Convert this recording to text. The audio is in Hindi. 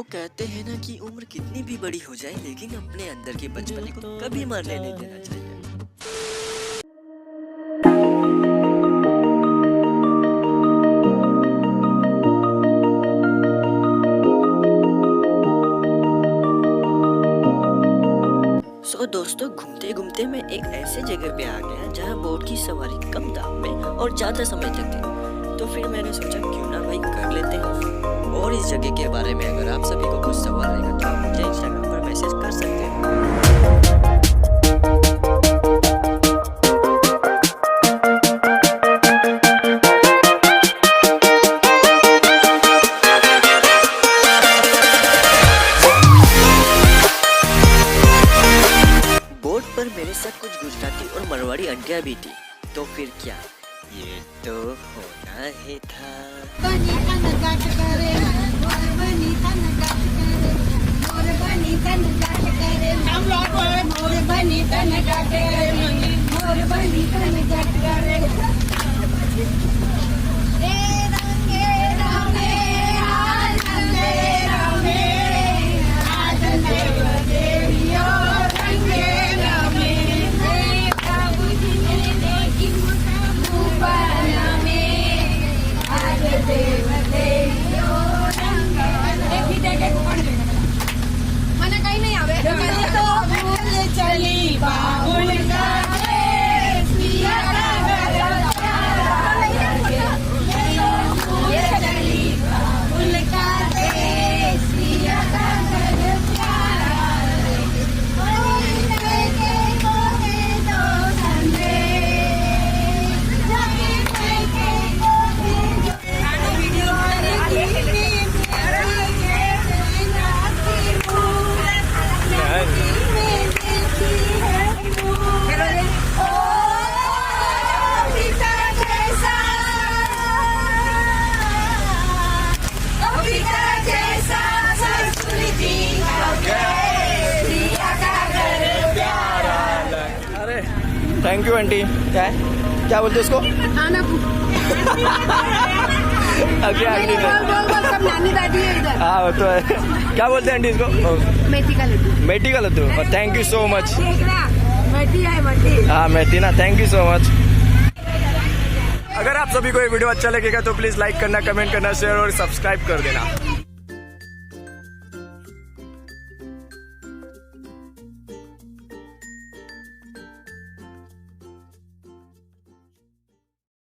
वो कहते हैं ना कि उम्र कितनी भी बड़ी हो जाए लेकिन अपने अंदर के बचपने को कभी मरने नहीं देना चाहिए। दोस्तों, घूमते घूमते मैं एक ऐसे जगह पे आ गया जहाँ बोट की सवारी कम दाम में और ज्यादा समय तक थी। तो फिर मैंने सोचा क्यों ना भाई कर लेते हैं। और इस जगह के बारे में अगर आप सभी को कुछ सवाल रहेगा तो आप मुझे इंस्टाग्राम पर मैसेज कर सकते हैं। पर मेरे साथ कुछ गुजराती और मरवाड़ी आंटियां भी थी। तो फिर क्या, ये तो होना ही था। Thank you aunty. क्या है, क्या बोलते उसको? अभी आंटी सब नानी दादी है इधर। हाँ वो तो है। क्या बोलते हैं आंटी इसको? मेथी का लड्डू। मेथी का लड्डू। Thank you so much. मेथी है मेथी। हाँ मेथी ना, थैंक यू सो मच। अगर आप सभी को ये वीडियो अच्छा लगेगा तो प्लीज लाइक करना, कमेंट करना, शेयर और सब्सक्राइब कर देना।